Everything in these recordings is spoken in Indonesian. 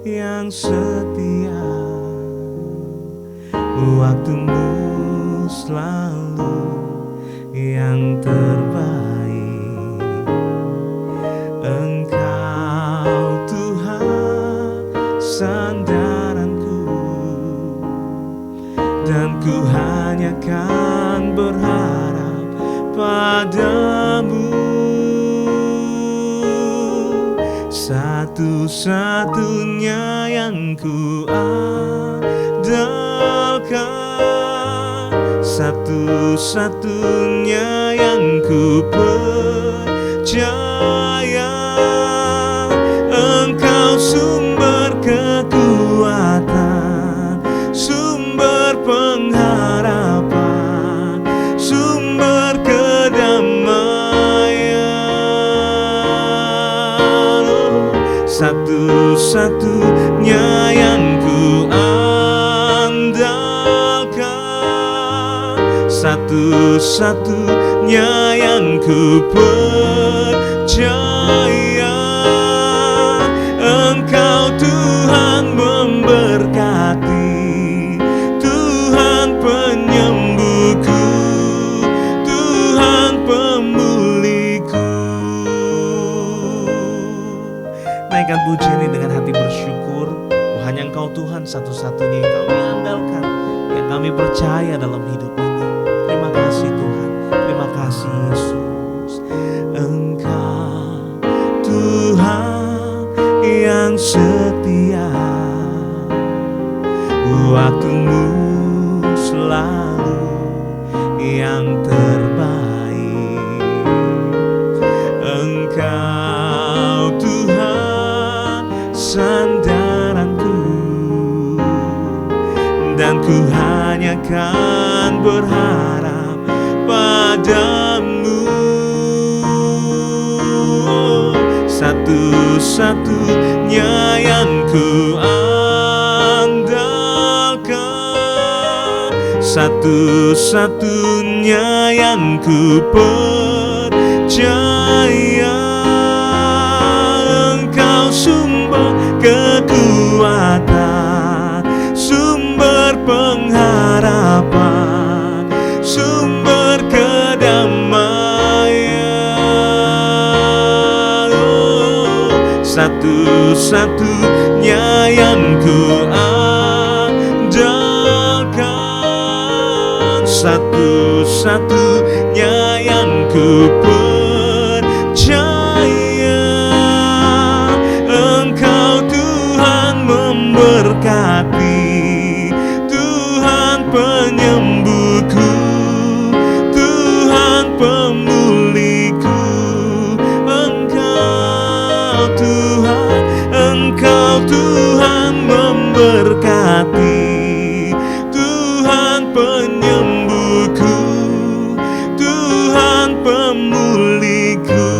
yang setia, waktumu selalu yang terbaik. Engkau Tuhan sandaranku, dan ku hanya kan berharap padamu. Satu-satunya yang ku andalkan, satu-satunya yang ku percaya. Engkau sumber kekuatan, sumber pengharapan, sumber kedamaian. Satu-satunya yang ku andalkan, satu-satunya yang ku percaya. Engkau Tuhan memberkati, Tuhan penyembuhku, Tuhan pemulihku. Naikkan pujian ini dengan hati bersyukur. Hanya Engkau Tuhan satu-satunya yang kami andalkan, yang kami percaya dalam hidup ini. Terima kasih Tuhan, terima kasih Yesus. Engkau Tuhan yang setia, waktumu selalu yang terbaik. Engkau Tuhan sandaranku, dan ku hanya kan berharap padamu. Satu-satunya yang ku andalkan, satu-satunya yang ku percaya. Engkau sumber kekuatan, sumber pengharapan, sumber kedamaian. Satu-satunya yang ku andalkan, satu-satunya yang ku percaya. Engkau Tuhan memberkati, Tuhan penyembuhku, Tuhan pemulihku. Engkau Tuhan memberkati, Tuhan penyembuhku, Tuhan pemulihku.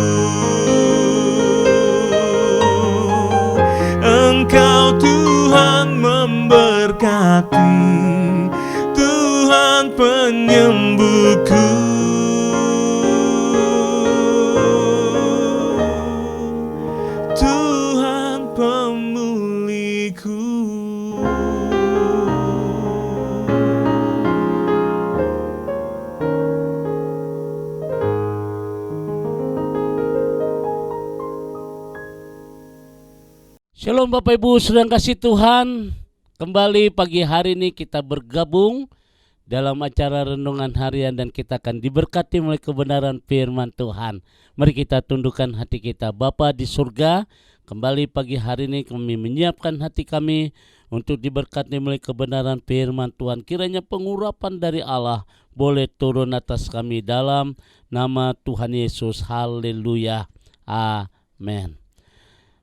Engkau Tuhan memberkati, Tuhan penyembuhku, Tuhan pemulihku. Shalom Bapak Ibu sedang kasih Tuhan. Kembali pagi hari ini kita bergabung dalam acara renungan harian dan kita akan diberkati oleh kebenaran firman Tuhan. Mari kita tundukkan hati kita. Bapa di surga, kembali pagi hari ini kami menyiapkan hati kami untuk diberkati oleh kebenaran firman Tuhan. Kiranya pengurapan dari Allah boleh turun atas kami dalam nama Tuhan Yesus. Haleluya. Amin.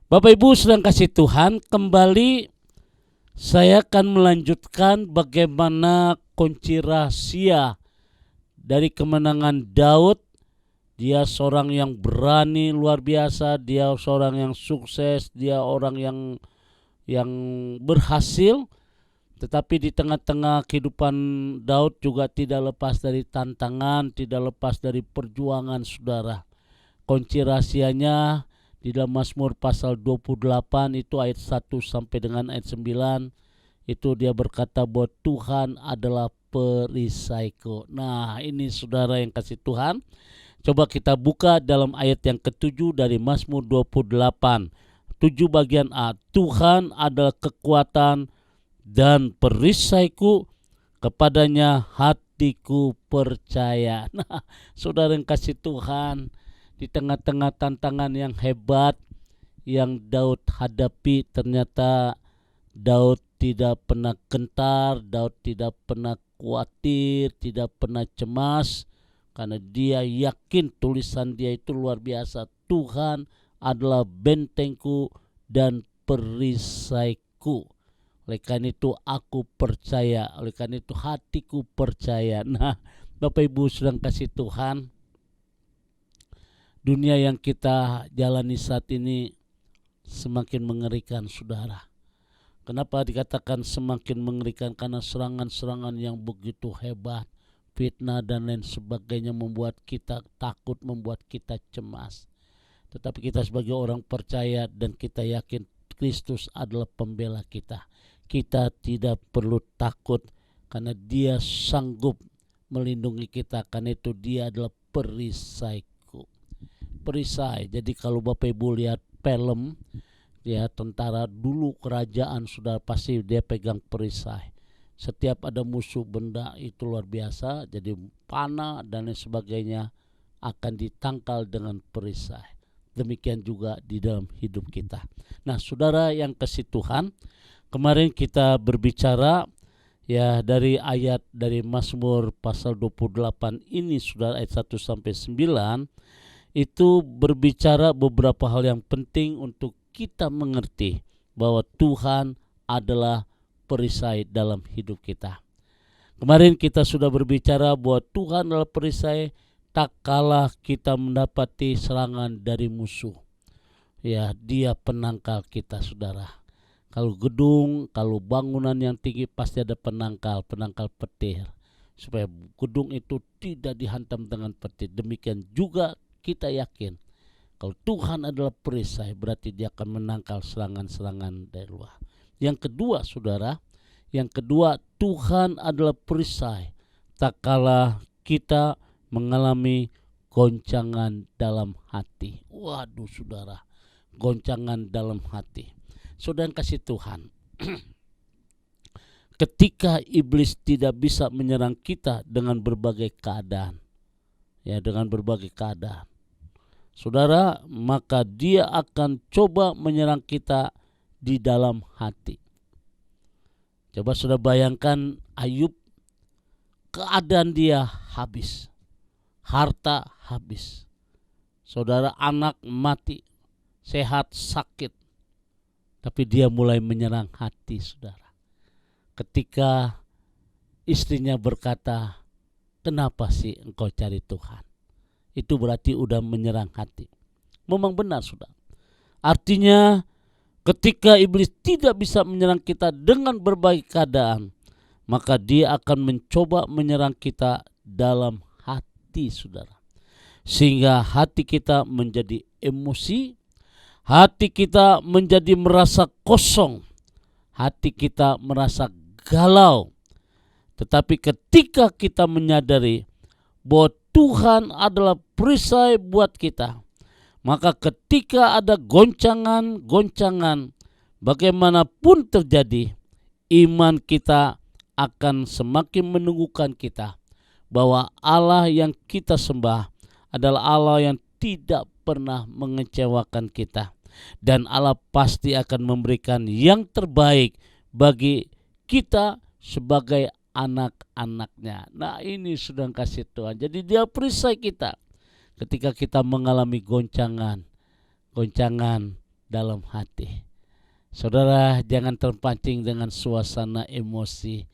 Bapak Ibu sedang kasih Tuhan, kembali saya akan melanjutkan bagaimana kunci rahasia dari kemenangan Daud. Dia seorang yang berani luar biasa, dia seorang yang sukses, dia orang yang berhasil. Tetapi di tengah-tengah kehidupan Daud juga tidak lepas dari tantangan, tidak lepas dari perjuangan saudara. Kunci rahasianya Di dalam Mazmur pasal 28 itu ayat 1 sampai dengan ayat 9, itu dia berkata bahwa Tuhan adalah perisaiku. Nah, ini saudara yang kasih Tuhan, coba kita buka dalam ayat yang ke-7 dari Mazmur 28. 7 bagian A. Tuhan adalah kekuatan dan perisaiku, kepadanya hatiku percaya. Nah, saudara yang kasih Tuhan, di tengah-tengah tantangan yang hebat yang Daud hadapi, ternyata Daud tidak pernah gentar, Daud tidak pernah khawatir, tidak pernah cemas, karena dia yakin tulisan dia itu luar biasa. Tuhan adalah bentengku dan perisaiku. Oleh karena itu aku percaya, oleh karena itu hatiku percaya. Nah, Bapak Ibu sedang kasih Tuhan, dunia yang kita jalani saat ini semakin mengerikan, saudara. Kenapa dikatakan semakin mengerikan? Karena serangan-serangan yang begitu hebat, fitnah dan lain sebagainya membuat kita takut, membuat kita cemas. Tetapi kita sebagai orang percaya dan kita yakin Kristus adalah pembela kita. Kita tidak perlu takut karena Dia sanggup melindungi kita, karena itu Dia adalah perisaiku. Perisai. Jadi kalau Bapak Ibu lihat film, ya tentara dulu kerajaan sudah pasti dia pegang perisai. Setiap ada musuh benda itu luar biasa, jadi panah dan lain sebagainya akan ditangkal dengan perisai. Demikian juga di dalam hidup kita. Nah, saudara yang kasih Tuhan, kemarin kita berbicara ya dari ayat dari Mazmur pasal 28 ini, saudara, ayat 1 sampai 9 itu berbicara beberapa hal yang penting untuk kita mengerti bahwa Tuhan adalah perisai dalam hidup kita. Kemarin kita sudah berbicara bahwa Tuhan adalah perisai tak kalah kita mendapati serangan dari musuh. Ya, Dia penangkal kita, saudara. Kalau gedung, kalau bangunan yang tinggi pasti ada penangkal petir. Supaya gedung itu tidak dihantam dengan petir. Demikian juga kita yakin kalau Tuhan adalah perisai, berarti Dia akan menangkal serangan-serangan dari luar. Yang kedua, saudara, Tuhan adalah perisai tak kalah kita mengalami goncangan dalam hati. Waduh, saudara, goncangan dalam hati. Saudara kasih Tuhan, ketika iblis tidak bisa menyerang kita dengan berbagai keadaan, ya dengan berbagai keadaan, saudara, maka dia akan coba menyerang kita di dalam hati. Coba saudara bayangkan Ayub, keadaan dia habis, harta habis, saudara, anak mati, sehat sakit, tapi dia mulai menyerang hati, saudara. Ketika istrinya berkata, kenapa sih engkau cari Tuhan? Itu berarti udah menyerang hati. Memang benar, saudara. Artinya ketika iblis tidak bisa menyerang kita dengan berbagai keadaan, maka dia akan mencoba menyerang kita dalam hati, saudara. Sehingga hati kita menjadi emosi, hati kita menjadi merasa kosong, hati kita merasa galau. Tetapi ketika kita menyadari bahwa Tuhan adalah perisai buat kita, maka ketika ada goncangan-goncangan bagaimanapun terjadi, iman kita akan semakin menunggukan kita bahwa Allah yang kita sembah adalah Allah yang tidak pernah mengecewakan kita, dan Allah pasti akan memberikan yang terbaik bagi kita sebagai anak-anaknya. Nah, ini sudah kasih Tuhan. Jadi Dia perisai kita ketika kita mengalami goncangan dalam hati. Saudara, jangan terpancing dengan suasana emosi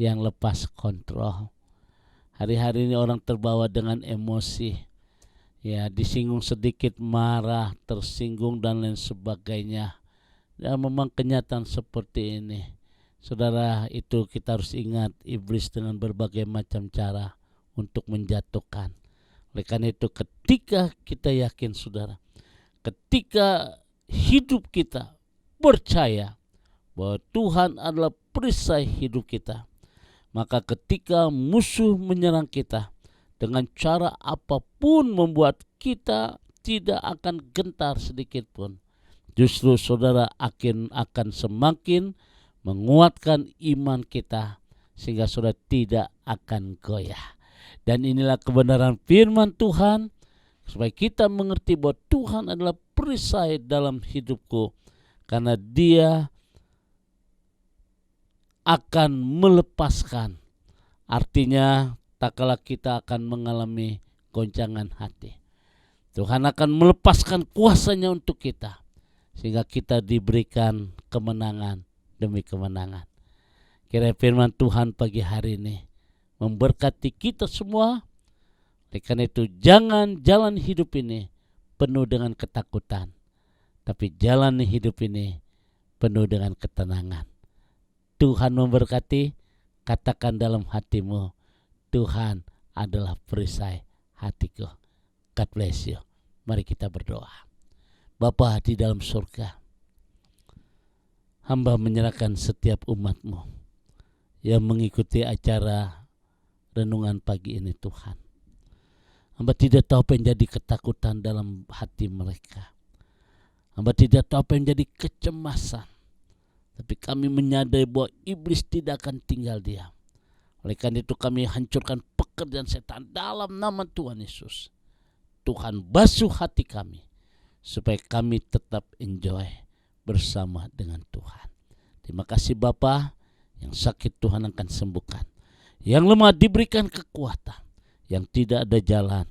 yang lepas kontrol. Hari-hari ini orang terbawa dengan emosi, ya, disinggung sedikit marah, tersinggung dan lain sebagainya. Dan memang kenyataan seperti ini, saudara, itu kita harus ingat iblis dengan berbagai macam cara untuk menjatuhkan. Oleh karena itu ketika kita yakin, saudara, ketika hidup kita percaya bahwa Tuhan adalah perisai hidup kita, maka ketika musuh menyerang kita dengan cara apapun membuat kita tidak akan gentar sedikit pun, justru saudara akan semakin menguatkan iman kita sehingga saudara tidak akan goyah. Dan inilah kebenaran firman Tuhan, supaya kita mengerti bahwa Tuhan adalah perisai dalam hidupku, karena Dia akan melepaskan. Artinya tak kala kita akan mengalami goncangan hati, Tuhan akan melepaskan kuasanya untuk kita, sehingga kita diberikan kemenangan demi kemenangan. Kiranya firman Tuhan pagi hari ini memberkati kita semua. Oleh karena itu, jangan jalan hidup ini penuh dengan ketakutan, tapi jalan hidup ini penuh dengan ketenangan. Tuhan memberkati. Katakan dalam hatimu, Tuhan adalah perisai hatiku. God bless you. Mari kita berdoa. Bapa di dalam surga, hamba menyerahkan setiap umat-Mu yang mengikuti acara renungan pagi ini, Tuhan. Hamba tidak tahu apa yang jadi ketakutan dalam hati mereka. Hamba tidak tahu apa yang jadi kecemasan. Tapi kami menyadari bahwa iblis tidak akan tinggal diam. Oleh karena itu kami hancurkan pekerjaan setan dalam nama Tuhan Yesus. Tuhan basuh hati kami supaya kami tetap enjoy bersama dengan Tuhan. Terima kasih Bapa, yang sakit Tuhan akan sembuhkan. Yang lemah diberikan kekuatan. Yang tidak ada jalan,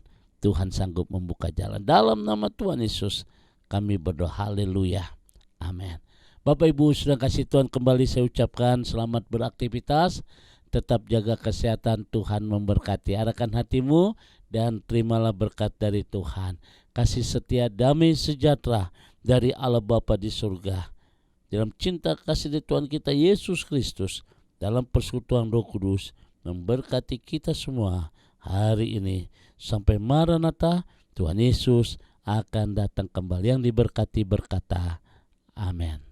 Tuhan sanggup membuka jalan. Dalam nama Tuhan Yesus kami berdoa, haleluya, amin. Bapak Ibu sudah kasih Tuhan, kembali saya ucapkan selamat beraktivitas. Tetap jaga kesehatan, Tuhan memberkati. Arahkan hatimu dan terimalah berkat dari Tuhan. Kasih setia, damai, sejahtera dari Allah Bapa di surga, dalam cinta kasih dari Tuhan kita Yesus Kristus, dalam persekutuan Roh Kudus, memberkati kita semua hari ini. Sampai Maranatha, Tuhan Yesus akan datang kembali. Yang diberkati berkata, amin.